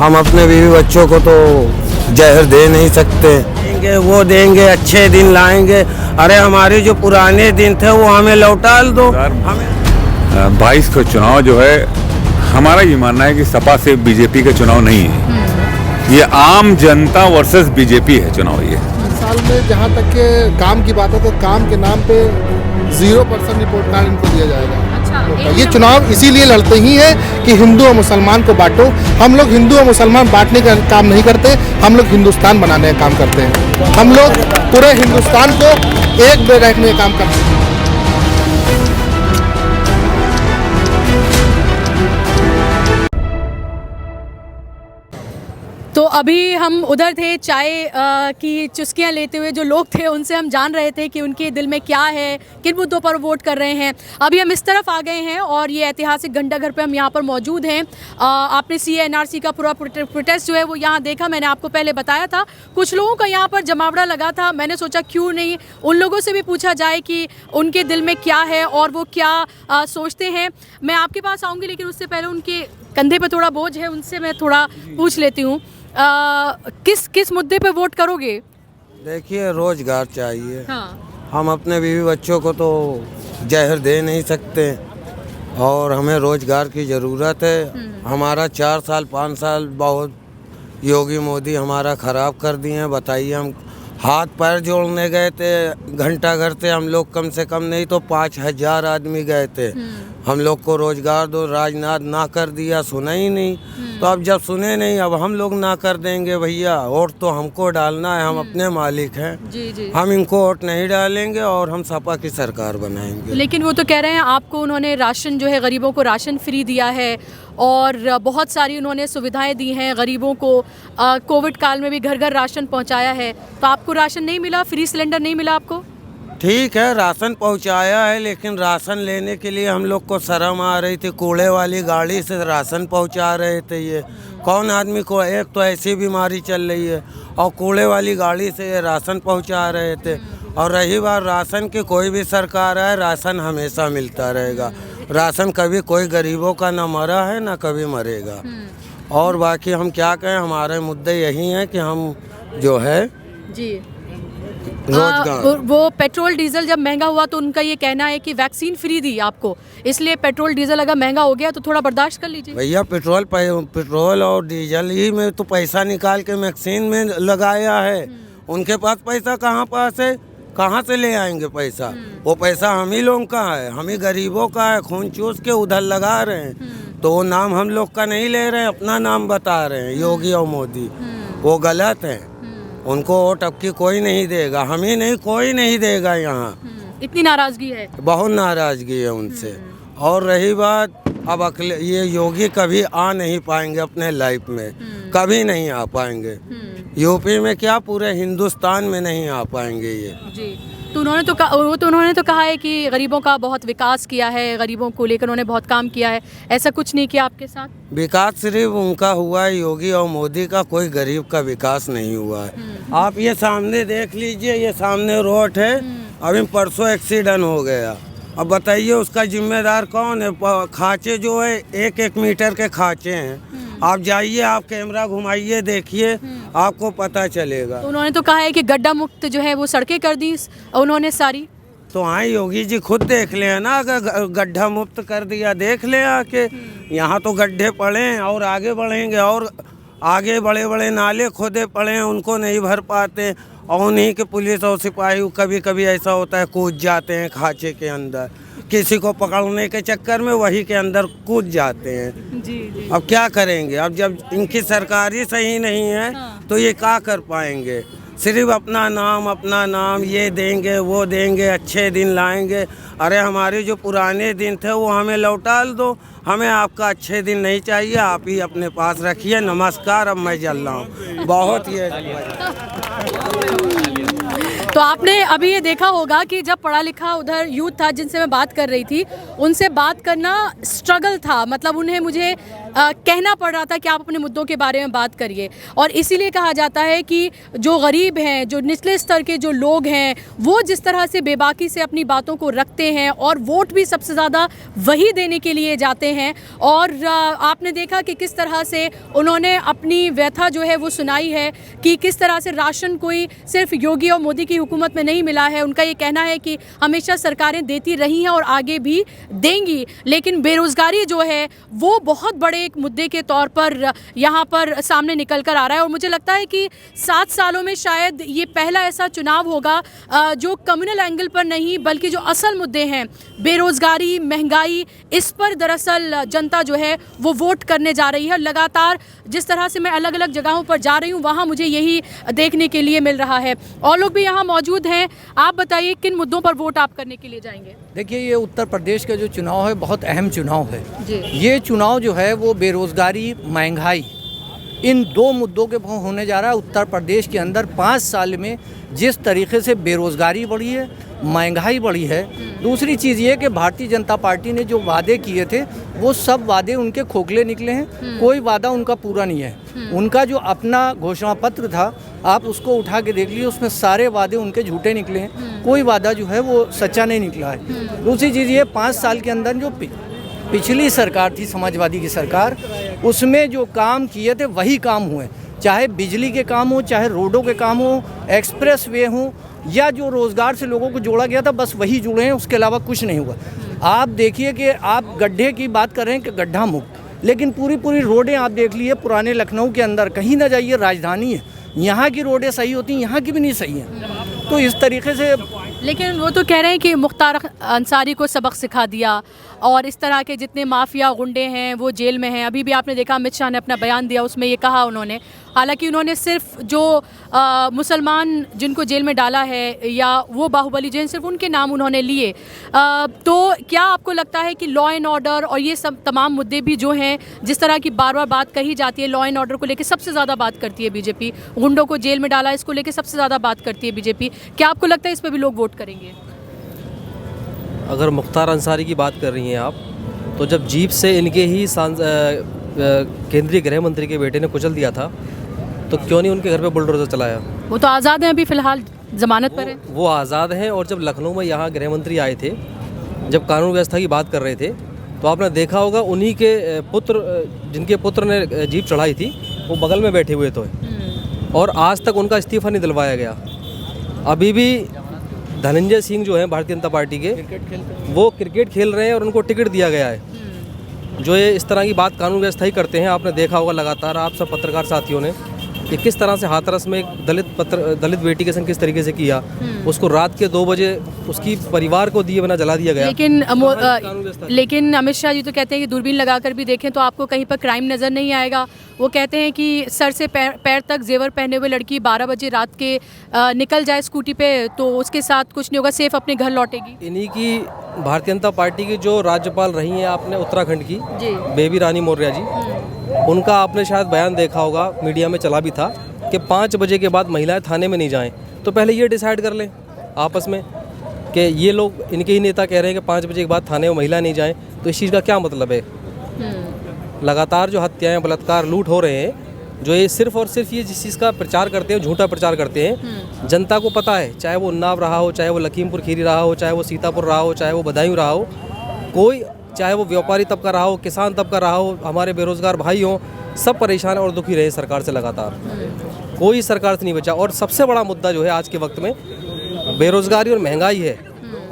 हम अपने बीवी बच्चों को तो जहर दे नहीं सकते। देंगे वो देंगे, अच्छे दिन लाएंगे। अरे हमारे जो पुराने दिन थे वो हमें लौटा दो। हमें 22 का चुनाव जो है, हमारा ये मानना है कि सपा से बीजेपी का चुनाव नहीं है। ये आम जनता वर्सेस बीजेपी है चुनाव। ये साल में जहाँ तक के काम की बात है तो काम के नाम पे 0% रिपोर्ट कार्ड इनको दिया जाएगा। ये चुनाव इसीलिए लड़ते ही है कि हिंदू और मुसलमान को बांटो। हम लोग हिंदू और मुसलमान बांटने का काम नहीं करते, हम लोग हिंदुस्तान बनाने का काम करते हैं। हम लोग पूरे हिंदुस्तान को एक में रखने का काम करते हैं। तो अभी हम उधर थे चाय की चुस्कियां लेते हुए, जो लोग थे उनसे हम जान रहे थे कि उनके दिल में क्या है, किन मुद्दों पर वोट कर रहे हैं। अभी हम इस तरफ आ गए हैं और ये ऐतिहासिक घंटाघर पे हम यहाँ पर मौजूद हैं। आपने CAA NRC का पूरा प्रोटेस्ट जो है वो यहाँ देखा, मैंने आपको पहले बताया था। कुछ लोगों का यहाँ पर जमावड़ा लगा था, मैंने सोचा क्यों नहीं उन लोगों से भी पूछा जाए कि उनके दिल में क्या है और वो क्या सोचते हैं। मैं आपके पास आऊँगी, लेकिन उससे पहले उनके कंधे पर थोड़ा बोझ है, उनसे मैं थोड़ा पूछ लेती हूँ। किस मुद्दे पे वोट करोगे? देखिए, रोजगार चाहिए। हाँ। हम अपने बीवी बच्चों को तो जहर दे नहीं सकते और हमें रोजगार की ज़रूरत है। हमारा 4 साल 5 साल बहुत योगी मोदी हमारा ख़राब कर दिए हैं। बताइए, हम हाथ पैर जोड़ने गए थे घंटाघर से, हम लोग कम से कम नहीं तो 5000 आदमी गए थे। हम लोग को रोजगार दो, राजनाथ ना कर दिया, सुना ही नहीं। तो अब जब सुने नहीं, अब हम लोग ना कर देंगे। भैया, वोट तो हमको डालना है, हम अपने मालिक हैं। जी। हम इनको वोट नहीं डालेंगे और हम सपा की सरकार बनाएंगे। लेकिन वो तो कह रहे हैं आपको उन्होंने राशन जो है, गरीबों को राशन फ्री दिया है और बहुत सारी उन्होंने सुविधाएं दी हैं गरीबों को। कोविड काल में भी घर घर राशन पहुंचाया है। तो आपको राशन नहीं मिला, फ्री सिलेंडर नहीं मिला आपको? ठीक है, राशन पहुंचाया है, लेकिन राशन लेने के लिए हम लोग को शर्म आ रही थी। कूड़े वाली गाड़ी से राशन पहुंचा रहे थे। ये कौन आदमी को, एक तो ऐसी बीमारी चल रही है और कूड़े वाली गाड़ी से ये राशन पहुंचा रहे थे। और रही बात राशन की, कोई भी सरकार आए राशन हमेशा मिलता रहेगा। राशन कभी कोई गरीबों का ना मरा है ना कभी मरेगा। और बाकी हम क्या कहें, हमारे मुद्दे यही हैं कि हम जो है जी रोजगार। वो पेट्रोल डीजल जब महंगा हुआ तो उनका ये कहना है कि वैक्सीन फ्री दी आपको, इसलिए पेट्रोल डीजल अगर महंगा हो गया तो थोड़ा बर्दाश्त कर लीजिए। भैया, पेट्रोल और डीजल ही में तो पैसा निकाल के वैक्सीन में लगाया है। उनके पास पैसा कहाँ पास है, कहाँ से ले आएंगे पैसा? वो पैसा हम ही लोगों का है, हम ही गरीबों का है। खून चूस के उधर लगा रहे हैं। तो वो नाम हम लोग का नहीं ले रहे हैं, अपना नाम बता रहे हैं योगी और मोदी। वो गलत है। उनको वोट अब की कोई नहीं देगा, हम ही नहीं, कोई नहीं देगा यहाँ। इतनी नाराजगी है, बहुत नाराजगी है उनसे। और रही बात, अब अकेले ये योगी कभी आ नहीं पाएंगे अपने लाइफ में, कभी नहीं आ पाएंगे। यूपी में क्या, पूरे हिंदुस्तान में नहीं आ पाएंगे ये। जी। तो उन्होंने तो कहा है कि गरीबों का बहुत विकास किया है, गरीबों को लेकर उन्होंने बहुत काम किया है। ऐसा कुछ नहीं किया आपके साथ? विकास सिर्फ उनका हुआ है, योगी और मोदी का। कोई गरीब का विकास नहीं हुआ है। आप ये सामने देख लीजिए, ये सामने रोड है, अभी परसों एक्सीडेंट हो गया। अब बताइए उसका जिम्मेदार कौन है? खांचे जो है 1-1 मीटर के खांचे हैं। आप जाइए, आप कैमरा घुमाइए, देखिए, आपको पता चलेगा। तो उन्होंने तो कहा है कि गड्ढा मुक्त जो है वो सड़कें कर दी उन्होंने सारी। तो हाँ, योगी जी खुद देख ले ना, अगर गड्ढा मुक्त कर दिया देख ले आके। यहाँ तो गड्ढे पड़े हैं और आगे बढ़ेंगे, और आगे बड़े बड़े नाले खोदे पड़े हैं, उनको नहीं भर पाते। और उन्हीं के पुलिस और सिपाही कभी कभी ऐसा होता है कूद जाते हैं खांचे के अंदर, किसी को पकड़ने के चक्कर में वही के अंदर कूद जाते हैं। जी। अब क्या करेंगे? अब जब इनकी सरकार ही सही नहीं है तो ये क्या कर पाएंगे? सिर्फ अपना नाम, ये देंगे वो देंगे, अच्छे दिन लाएंगे। अरे हमारे जो पुराने दिन थे वो हमें लौटा दो। हमें आपका अच्छे दिन नहीं चाहिए, आप ही अपने पास रखिए। नमस्कार, अब मैं चल रहा हूँ। बहुत ही तो आपने अभी ये देखा होगा कि जब पढ़ा लिखा उधर यूथ था जिनसे मैं बात कर रही थी, उनसे बात करना स्ट्रगल था। मतलब उन्हें मुझे कहना पड़ रहा था कि आप अपने मुद्दों के बारे में बात करिए। और इसीलिए कहा जाता है कि जो गरीब हैं, जो निचले स्तर के जो लोग हैं, वो जिस तरह से बेबाकी से अपनी बातों को रखते हैं और वोट भी सबसे ज़्यादा वही देने के लिए जाते हैं। और आपने देखा कि किस तरह से उन्होंने अपनी व्यथा जो है वो सुनाई है कि किस तरह से राशन कोई सिर्फ योगी और मोदी की हुकूमत में नहीं मिला है। उनका ये कहना है कि हमेशा सरकारें देती रही हैं और आगे भी देंगी, लेकिन बेरोज़गारी जो है वो बहुत बड़े एक मुद्दे के तौर पर यहाँ पर सामने निकल कर आ रहा है। और मुझे लगता है कि 7 सालों में शायद ये पहला ऐसा चुनाव होगा जो कम्युनल एंगल पर नहीं बल्कि जो असल मुद्दे हैं, बेरोज़गारी, महंगाई, इस पर दरअसल जनता जो है वो वोट करने जा रही है। लगातार जिस तरह से मैं अलग अलग जगहों पर जा रही हूँ वहाँ मुझे यही देखने के लिए मिल रहा है। और लोग भी यहाँ मौजूद हैं। आप बताइए किन मुद्दों पर वोट आप करने के लिए जाएंगे? देखिए, ये उत्तर प्रदेश का जो चुनाव है बहुत अहम चुनाव है जी। ये चुनाव जो है वो बेरोज़गारी, महंगाई, इन 2 मुद्दों के होने जा रहा है। उत्तर प्रदेश के अंदर 5 साल में जिस तरीके से बेरोज़गारी बढ़ी है, महंगाई बढ़ी है, दूसरी चीज़ ये कि भारतीय जनता पार्टी ने जो वादे किए थे वो सब वादे उनके खोखले निकले हैं। कोई वादा उनका पूरा नहीं है। उनका जो अपना घोषणा पत्र था आप उसको उठा के देख लीजिए, उसमें सारे वादे उनके झूठे निकले हैं। कोई वादा जो है वो सच्चा नहीं निकला है। दूसरी चीज़ ये 5 साल के अंदर जो पिछली सरकार थी, समाजवादी की सरकार, उसमें जो काम किए थे वही काम हुए। चाहे बिजली के काम हो, चाहे रोडों के काम हो, एक्सप्रेस वे हों, या जो रोज़गार से लोगों को जोड़ा गया था बस वही जुड़े हैं, उसके अलावा कुछ नहीं हुआ। आप देखिए कि आप गड्ढे की बात कर रहे हैं कि गड्ढा मुक्त, लेकिन पूरी रोडें आप देख लीजिए पुराने लखनऊ के अंदर, कहीं ना जाइए, राजधानी है, यहाँ की रोडें सही होती हैं, यहाँ की भी नहीं सही हैं। तो इस तरीके से, लेकिन वो तो कह रहे हैं कि मुख्तार अंसारी को सबक सिखा दिया और इस तरह के जितने माफिया गुंडे हैं वो जेल में हैं। अभी भी आपने देखा अमित शाह ने अपना बयान दिया, उसमें ये कहा उन्होंने, हालांकि उन्होंने सिर्फ जो मुसलमान जिनको जेल में डाला है या वो बाहुबली जैन, सिर्फ उनके नाम उन्होंने लिए। तो क्या आपको लगता है कि लॉ एंड ऑर्डर और ये सब तमाम मुद्दे भी जो हैं, जिस तरह की बार बार बात कही जाती है, लॉ एंड ऑर्डर को लेकर सबसे ज़्यादा बात करती है बीजेपी, गुंडों को जेल में डाला इसको लेकर सबसे ज़्यादा बात करती है बीजेपी, क्या आपको लगता है इस पर भी लोग वोट करेंगे? अगर मुख्तार अंसारी की बात कर रही हैं आप, तो जब जीप से इनके ही केंद्रीय गृह मंत्री के बेटे ने कुचल दिया था, तो क्यों नहीं उनके घर पे बुलडोजर चलाया? वो तो आज़ाद हैं, अभी फ़िलहाल ज़मानत पर है। वो आज़ाद हैं। और जब लखनऊ में यहाँ गृह मंत्री आए थे, जब कानून व्यवस्था की बात कर रहे थे, तो आपने देखा होगा उन्हीं के पुत्र, जिनके पुत्र ने जीप चढ़ाई थी, वो बगल में बैठे हुए थे और आज तक उनका इस्तीफ़ा नहीं दिलवाया गया। अभी भी धनंजय सिंह जो हैं भारतीय जनता पार्टी के, वो क्रिकेट खेल रहे हैं और उनको टिकट दिया गया है। जो ये इस तरह की बात कानून व्यवस्था ही करते हैं, आपने देखा होगा लगातार आप सब पत्रकार साथियों ने कि किस तरह से हाथरस में एक दलित बेटी के संग किस तरीके से किया, उसको रात के 2 बजे उसकी परिवार को दिए बिना जला दिया गया। लेकिन अमित शाह जी तो कहते हैं कि दूरबीन लगाकर भी देखें तो आपको कहीं पर क्राइम नज़र नहीं आएगा। वो कहते हैं कि सर से पैर तक जेवर पहने हुए लड़की 12 बजे रात के निकल जाए स्कूटी पे तो उसके साथ कुछ नहीं होगा, सेफ अपने घर लौटेगी। इन्हीं की भारतीय जनता पार्टी की जो राज्यपाल रही हैं आपने उत्तराखंड की, बेबी रानी मौर्य जी, उनका आपने शायद बयान देखा होगा, मीडिया में चला भी था कि 5 बजे के बाद महिलाएं थाने में नहीं जाएं। तो पहले ये डिसाइड कर लें आपस में कि ये लोग, इनके ही नेता कह रहे हैं कि 5 बजे के बाद थाने में महिलाएं नहीं जाएं, तो इस चीज़ का क्या मतलब है? लगातार जो हत्याएं, बलात्कार, लूट हो रहे हैं, जो ये सिर्फ और सिर्फ ये जिस चीज़ का प्रचार करते हैं, झूठा प्रचार करते हैं, जनता को पता है, चाहे वो उन्नाव रहा हो, चाहे वो लखीमपुर खीरी रहा हो, चाहे वो सीतापुर रहा हो, चाहे वो बदायूं रहा हो, कोई, चाहे वो व्यापारी तबका रहा हो, किसान तबका रहा हो, हमारे बेरोजगार भाई हों, सब परेशान और दुखी रहे सरकार से लगातार, कोई सरकार से नहीं बचा। और सबसे बड़ा मुद्दा जो है आज के वक्त में बेरोजगारी और महंगाई है।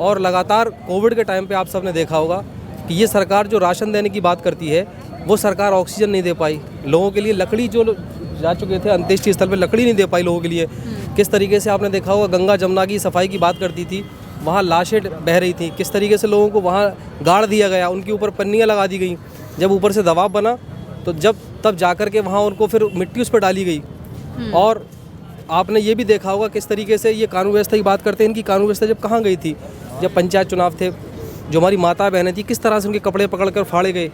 और लगातार कोविड के टाइम पे आप सब ने देखा होगा कि ये सरकार जो राशन देने की बात करती है, वो सरकार ऑक्सीजन नहीं दे पाई लोगों के लिए, लकड़ी जो जा चुके थे अंत्येष्टि स्थल पे लकड़ी नहीं दे पाई लोगों के लिए। किस तरीके से आपने देखा होगा गंगा जमुना की सफाई की बात करती थी, वहाँ लाशें बह रही थी, किस तरीके से लोगों को वहाँ गाड़ दिया गया, उनके ऊपर पन्नियाँ लगा दी गई। जब ऊपर से दबाव बना तो तब जाकर के वहाँ उनको फिर मिट्टी उस पर डाली गई। और आपने ये भी देखा होगा किस तरीके से ये कानून व्यवस्था की बात करते हैं, इनकी कानून व्यवस्था जब कहाँ गई थी, जब पंचायत चुनाव थे, जो हमारी माता बहनें थी किस तरह से उनके कपड़े पकड़कर फाड़े गए,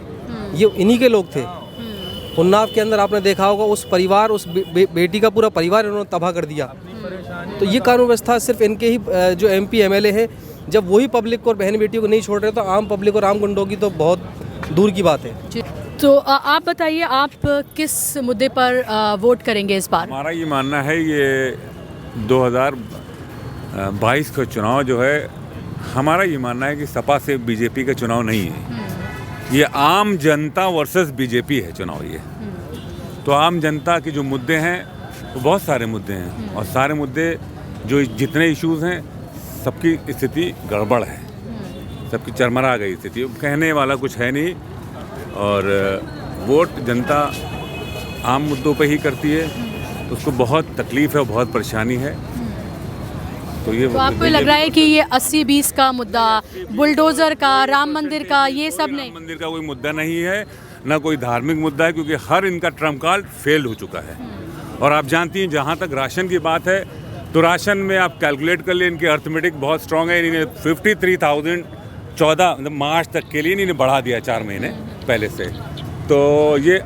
ये इन्हीं के लोग थे। उन्नाव के अंदर आपने देखा होगा उस परिवार, उस बेटी का पूरा परिवार इन्होंने तबाह कर दिया। तो ये कानून व्यवस्था सिर्फ इनके ही जो MP MLA हैं, जब वही पब्लिक को और बहन बेटियों को नहीं छोड़ रहे तो आम पब्लिक और आम गुंडों की तो बहुत दूर की बात है। तो आप बताइए, आप किस मुद्दे पर वोट करेंगे इस बार? हमारा ये मानना है, ये 2022 का चुनाव जो है, हमारा ये मानना है कि सपा से बीजेपी का चुनाव नहीं है। ये आम जनता वर्सेस बीजेपी है चुनाव ये। तो आम जनता के जो मुद्दे हैं वो बहुत सारे मुद्दे हैं, और सारे मुद्दे जो जितने इश्यूज हैं सबकी स्थिति गड़बड़ है, सबकी चरमरा गई स्थिति, कहने वाला कुछ है नहीं। और वोट जनता आम मुद्दों पे ही करती है, उसको बहुत तकलीफ है और बहुत परेशानी है। तो आपको लग रहा है कि ये 80-20 का मुद्दा, बुलडोजर का, राम मंदिर का, ये सब नहीं? राम मंदिर का कोई मुद्दा नहीं है, ना कोई धार्मिक मुद्दा है, क्योंकि हर इनका ट्रम्प कार्ड फेल हो चुका है। और आप जानती हैं, जहाँ तक राशन की बात है, तो राशन में आप कैलकुलेट कर लें, इनकी अर्थमेटिक बहुत स्ट्रांग है। इन्होंने 53,014 मार्च तक के लिए इन्हें बढ़ा दिया 4 महीने पहले से। तो ये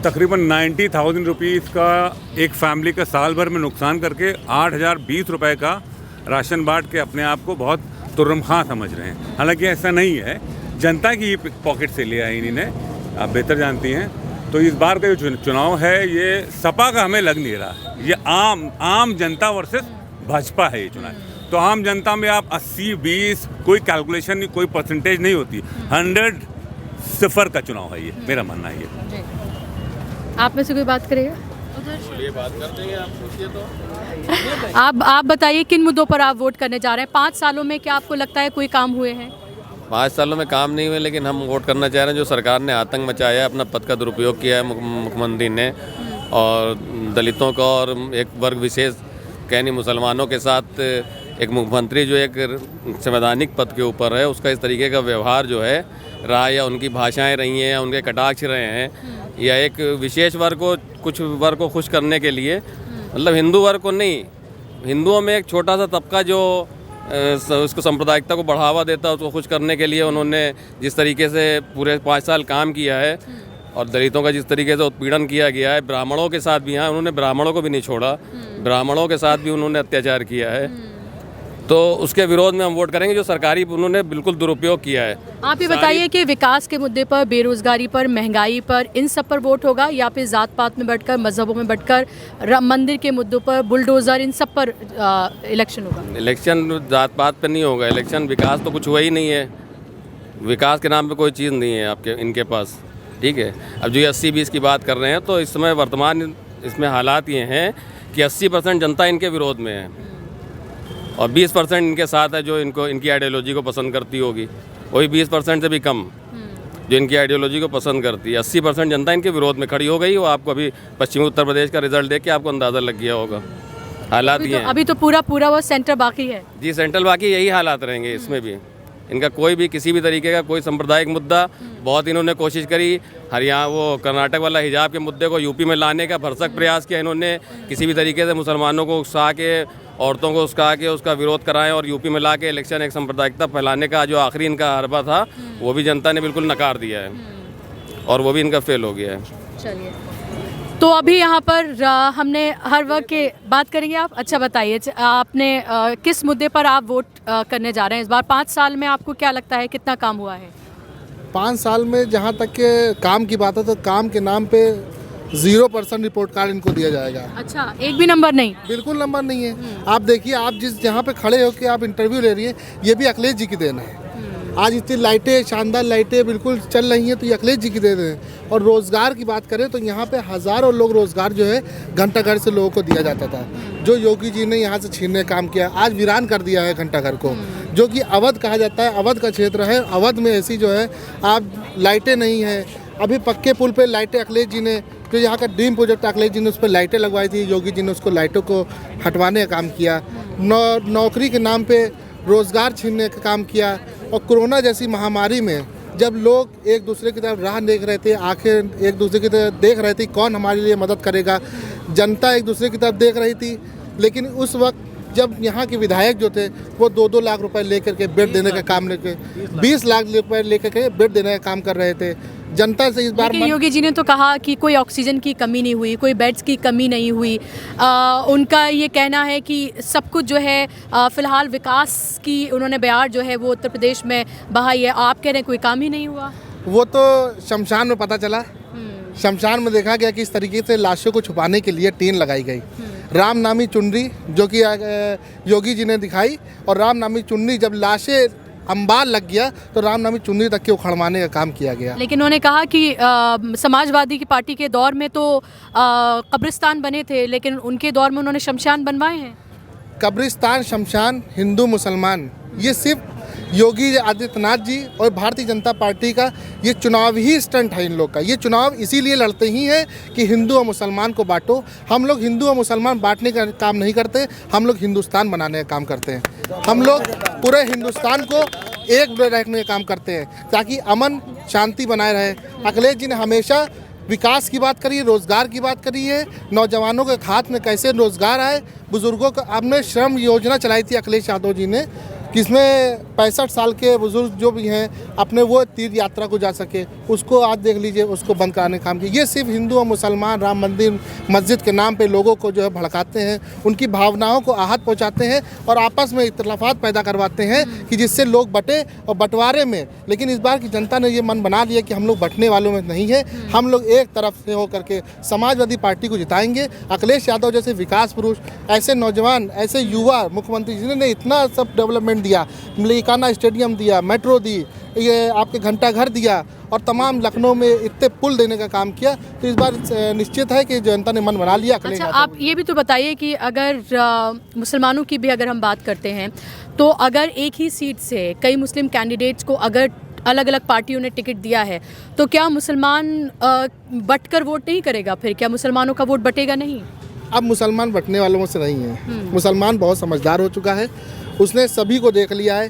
तकरीबन 90,000 रुपीज़ का एक फैमिली का साल भर में नुकसान करके 8,020 रुपये का राशन बांट के अपने आप को बहुत तुर्रम खां समझ रहे हैं। हालांकि ऐसा नहीं है, जनता की पॉकेट से लिया है इन्होंने, आप बेहतर जानती हैं। तो इस बार का जो चुनाव है, ये सपा का हमें लग नहीं रहा, ये आम जनता वर्सेस भाजपा है ये चुनाव। तो आम जनता में आप 80-20 कोई कैलकुलेशन नहीं, कोई परसेंटेज नहीं होती, 100 सिफर का चुनाव है ये, मेरा मानना है ये। आप में से कोई बात करेगा? बात करते हैं, आप पूछिए तो। आप बताइए, किन मुद्दों पर आप वोट करने जा रहे हैं? 5 सालों में क्या आपको लगता है कोई काम हुए हैं? 5 सालों में काम नहीं हुए, लेकिन हम वोट करना चाह रहे हैं। जो सरकार ने आतंक मचाया, अपना पद का दुरुपयोग किया है मुख्यमंत्री ने, और दलितों का और एक वर्ग विशेष कहनी मुसलमानों के साथ एक मुख्यमंत्री जो एक संवैधानिक पद के ऊपर है, उसका इस तरीके का व्यवहार जो है रहा, या उनकी भाषाएं रही हैं, या उनके कटाक्ष रहे हैं, या एक विशेष वर्ग को, कुछ वर्ग को खुश करने के लिए, मतलब हिंदू वर्ग को नहीं, हिंदुओं में एक छोटा सा तबका जो उसको सांप्रदायिकता को बढ़ावा देता है, उसको खुश करने के लिए उन्होंने जिस तरीके से पूरे 5 साल काम किया है, और दलितों का जिस तरीके से उत्पीड़न किया गया है, ब्राह्मणों के साथ भी, यहाँ उन्होंने ब्राह्मणों को भी नहीं छोड़ा, ब्राह्मणों के साथ भी उन्होंने अत्याचार किया है। तो उसके विरोध में हम वोट करेंगे, जो सरकारी उन्होंने बिल्कुल दुरुपयोग किया है। आप ये बताइए कि विकास के मुद्दे पर, बेरोजगारी पर, महंगाई पर, इन सब पर वोट होगा, या फिर जात पात में बढ़कर, मजहबों में बढ़कर, राम मंदिर के मुद्दों पर, बुलडोजर, इन सब पर इलेक्शन होगा? इलेक्शन जात पात पर नहीं होगा, इलेक्शन विकास तो कुछ हुआ ही नहीं है, विकास के नाम पे कोई चीज़ नहीं है आपके इनके पास, ठीक है। अब जो ये 80-20 की बात कर रहे हैं, तो इस समय वर्तमान इसमें हालात ये हैं कि 80% जनता इनके विरोध में है, और 20% इनके साथ है, जो इनको इनकी आइडियोलॉजी को पसंद करती होगी, वही 20% से भी कम जो इनकी आइडियोलॉजी को पसंद करती है। 80% जनता इनके विरोध में खड़ी हो गई। वो आपको अभी पश्चिमी उत्तर प्रदेश का रिजल्ट देख के आपको अंदाज़ा लग गया होगा। हालात ये हैं। अभी तो पूरा वो सेंटर बाकी है जी, सेंट्रल बाकी यही हालात रहेंगे इसमें भी। इनका कोई भी किसी भी तरीके का कोई सांप्रदायिक मुद्दा, बहुत इन्होंने कोशिश करी, हरियाणा वो कर्नाटक वाला हिजाब के मुद्दे को यूपी में लाने का भरसक प्रयास किया इन्होंने, किसी भी तरीके से मुसलमानों को उकसा के, औरतों को उकसा के उसका विरोध कराएं, और यूपी में ला के इलेक्शन एक सांप्रदायिकता फैलाने का जो आखिरी इनका हरबा था, वो भी जनता ने बिल्कुल नकार दिया है, और वो भी इनका फेल हो गया है। चलिए, तो अभी यहाँ पर हमने हर वर्ग के बात करेंगे। आप अच्छा बताइए, आपने किस मुद्दे पर आप वोट करने जा रहे हैं इस बार? 5 साल में आपको क्या लगता है कितना काम हुआ है? 5 साल में जहाँ तक के काम की बात है, तो काम के नाम पे 0% रिपोर्ट कार्ड इनको दिया जाएगा। अच्छा, एक भी नंबर नहीं? बिल्कुल नंबर नहीं है। आप देखिए, आप जिस जहाँ पे खड़े हो के आप इंटरव्यू ले रही हैं, ये भी अखिलेश जी की देन है। आज इतनी लाइटें, शानदार लाइटें बिल्कुल चल रही हैं, तो ये अखिलेश जी की देन है। और रोज़गार की बात करें तो यहाँ पे हज़ारों लोग रोज़गार जो है घंटाघर से लोगों को दिया जाता था, जो योगी जी ने यहाँ से छीनने का काम किया, आज वीरान कर दिया है घंटाघर को, जो कि अवध कहा जाता है, अवध का क्षेत्र है। अवध में ऐसी जो है आप लाइटें नहीं हैं। अभी पक्के पुल पे लाइटें अखिलेश जी ने, जो यहाँ का ड्रीम प्रोजेक्ट अखिलेश जी ने उस पर लाइटें लगवाई थी, योगी जी ने उसको लाइटों को हटवाने का काम किया। नौकरी के नाम पे रोज़गार छीनने का काम किया। और कोरोना जैसी महामारी में जब लोग एक दूसरे की तरफ राह देख रहे थे, आंखें एक दूसरे की तरफ देख रहे थे, कौन हमारे लिए मदद करेगा, जनता एक दूसरे की तरफ देख रही थी। लेकिन उस वक्त जब यहाँ के विधायक जो थे, वो 2-2 लाख रुपए लेकर के बेड देने का काम लेके, 20 लाख रुपए लेकर के बेड देने का काम कर रहे थे। जनता से इस बार लेकिन योगी जी ने तो कहा कि कोई ऑक्सीजन की कमी नहीं हुई, कोई बेड्स की कमी नहीं हुई। उनका ये कहना है कि सब कुछ जो है फिलहाल विकास की उन्होंने बयार जो है वो उत्तर प्रदेश में बहाई है। आप कह रहे हैं कोई काम ही नहीं हुआ। वो तो शमशान में पता चला। शमशान में देखा गया कि इस तरीके से लाशों को छुपाने के लिए टीन लगाई गई। राम नामी चुनरी जो कि योगी जी ने दिखाई, और राम नामी चुनरी जब लाशें अंबार लग गया तो राम नामी चुनरी तक के उखड़वाने का काम किया गया। लेकिन उन्होंने कहा कि समाजवादी की पार्टी के दौर में तो कब्रिस्तान बने थे, लेकिन उनके दौर में उन्होंने शमशान बनवाए हैं। कब्रिस्तान, शमशान, हिंदू मुसलमान, ये सिर्फ योगी आदित्यनाथ जी और भारतीय जनता पार्टी का ये चुनाव ही स्टंट है इन लोग का। ये चुनाव इसीलिए लड़ते ही हैं कि हिंदू और मुसलमान को बांटो। हम लोग हिंदू और मुसलमान बांटने का काम नहीं करते, हम लोग हिंदुस्तान बनाने का काम करते हैं। हम लोग पूरे हिंदुस्तान को एक रखने का काम करते हैं ताकि अमन शांति बनाए रहे। अखिलेश जी ने हमेशा विकास की बात करी है, रोज़गार की बात करी है, नौजवानों के हाथ में कैसे रोज़गार आए, बुज़ुर्गों का आपने श्रम योजना चलाई थी अखिलेश यादव जी ने, जिसमें 65 साल के बुजुर्ग जो भी हैं अपने वो तीर्थ यात्रा को जा सके, उसको आज देख लीजिए उसको बंद कराने का काम किया। ये सिर्फ हिंदू और मुसलमान राम मंदिर मस्जिद के नाम पे लोगों को जो है भड़काते हैं, उनकी भावनाओं को आहत पहुंचाते हैं और आपस में इख्तिलाफात पैदा करवाते हैं कि जिससे लोग बटे और बंटवारे में। लेकिन इस बार की जनता ने ये मन बना लिया कि हम लोग बंटने वालों में नहीं है, हम लोग एक तरफ से होकर के समाजवादी पार्टी को जिताएंगे। अखिलेश यादव जैसे विकास पुरुष, ऐसे नौजवान, ऐसे युवा मुख्यमंत्री जिन्होंने इतना सब डेवलपमेंट दिया, मलिकाना स्टेडियम दिया, मेट्रो दी, ये आपके घंटा घर दिया और तमाम लखनऊ में इतने पुल देने का काम किया, तो इस बार निश्चित है कि जनता ने मन बना लिया। अच्छा, आप ये भी तो बताइए कि अगर मुसलमानों की भी अगर हम बात करते हैं तो अगर एक ही सीट से कई मुस्लिम कैंडिडेट्स को अगर अलग अलग पार्टियों ने टिकट दिया है तो क्या मुसलमान बंटकर वोट नहीं करेगा? फिर क्या मुसलमानों का वोट बटेगा नहीं? अब मुसलमान बंटने वालों में से नहीं है। मुसलमान बहुत समझदार हो चुका है, उसने सभी को देख लिया है।